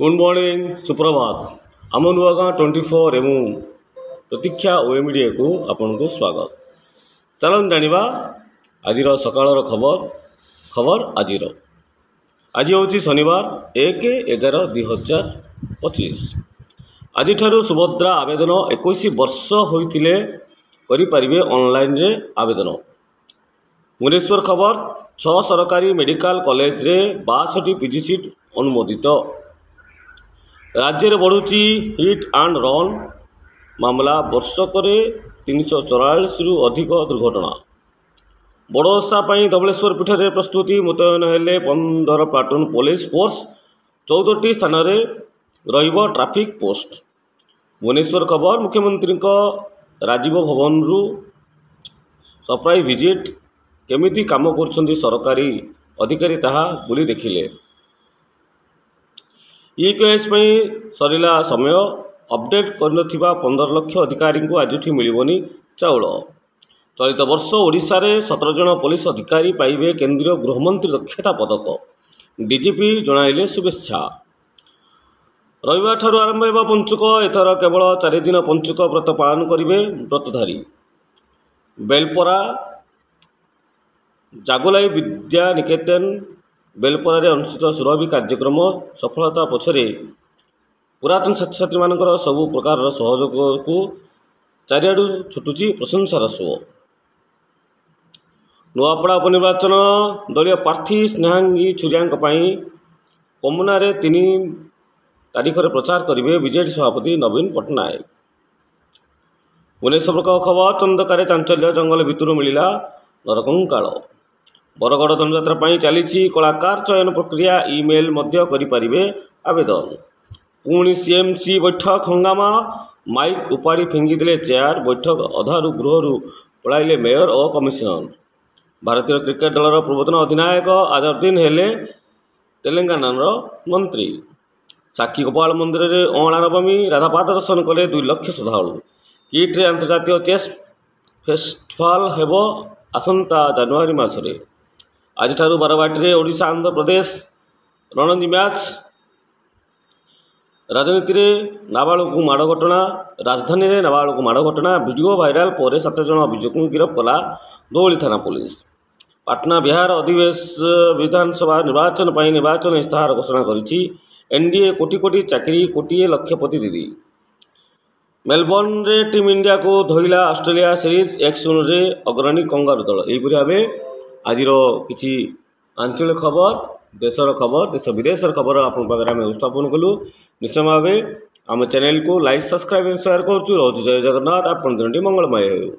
Good morning सुप्रभात आम नुआगाँ 24 एवं प्रतीक्षा ओएमडीए को आपन को स्वागत। चलन जानिबा आज सकाळ खबर आज हूँ शनिवार 1/11/2025। आज सुभद्रा आवेदन 21 वर्ष होइतिले करि परिबे ऑनलाइन रे आवेदन। भुवनेश्वर खबर 6 सरकारी मेडिकल कॉलेज रे 62 पीजी सीट अनुमोदित। राज्य में बढ़ुची हिट एंड रन मामला वर्षक 344 रु अधिक दुर्घटना। बड़ोसा धवलेश्वर पीठ में प्रस्तुति मुतयन हेले 15 प्लाटून पुलिस फोर्स 14टी स्थान में ट्रैफिक पोस्ट। भुवनेश्वर खबर मुख्यमंत्री राजीव भवन रु सरप्राइज विजिट केमिति काम कर सरकारी अधिकारी ताहा बुली देखिले। EKS सरिला समय अपडेट कर 15 लाख अधिकारी को आज मिलबनी चाउल। चलित वर्ष ओडिशा रे 17 जन पुलिस अधिकारी पाइबे केंद्रीय गृहमंत्री दक्षता पदक। डीजीपी जणाइले शुभेच्छा। रविवार ठारू आरंभ होगा पंचुक। एथर केवल 4 दिन पंचुक व्रत पालन करेंगे व्रतधारी। बेलपरा जागोलाई विद्या निकेतन बेलपरा अनुष्ठित सुरभि कार्यक्रम सफलता पछरे पुरातन छात्र छात्री मानकर सबु प्रकार सहयोग को चारिआडू छुटुची प्रशंसार स्व। नुआपड़ा उपनिर्वाचन दलीय प्रार्थी स्नेहांगी छुरिया कमुना 3 तारीख में प्रचार करेंगे बीजेडी सभापति नवीन पट्टनायक। भुवनेश्वर खबर चंदकारे चांचल्य जंगल भितर मिला नरकंकाल। बरगड़ धनुजात्रा चली कलाकार चयन प्रक्रिया ईमेल करें आवेदन। पुणी सीएमसी बैठक हंगामा माइक उपाड़ी फिंगिदे चेयर बैठक अधारू गृह पलाइले मेयर और कमिशनर। भारतीय क्रिकेट दलर पूर्वतन अधिनायक आजरुद्दीन हेले तेलंगाना मंत्री। साक्षी गोपाल मंदिर में अणा नवमी राधापाद दर्शन कले 2 लाख श्रद्धालु। किट्रे अंतर्जातीय चेस फेस्टिवल हेब आसंता जनवरी मासरे। आज बारवाटी ओडिशा आंध्र प्रदेश रणजी मैच। राजनीति में नाबालक माड़ घटना। राजधानी में नाबालक माड़ घटना वीडियो भाइराल पर 7 जन अभियुक्त गिरफ्त कला दौली थाना पुलिस। पाटना बिहार विधानसभा निर्वाचन पर निर्वाचन इस्ताहार घोषणा करिछि। एनडीए कोटी कोटी चाकरी कोटी लक्षपति दीदी। मेलबर्न रे टीम इंडिया को धोइला ऑस्ट्रेलिया सीरीज 1-0 रे अग्रणी कंगारू दल। यहीपरि भाव आज किसी आंचलिक खबर देशर खबर देश विदेशर खबर आपन पाखे आम उपस्थापन कलु। निश्चय भाव आम चैनल को लाइक सब्सक्राइब शेयर करूँ। रोज जय जगन्नाथ। आपन दिन मंगलमय हो।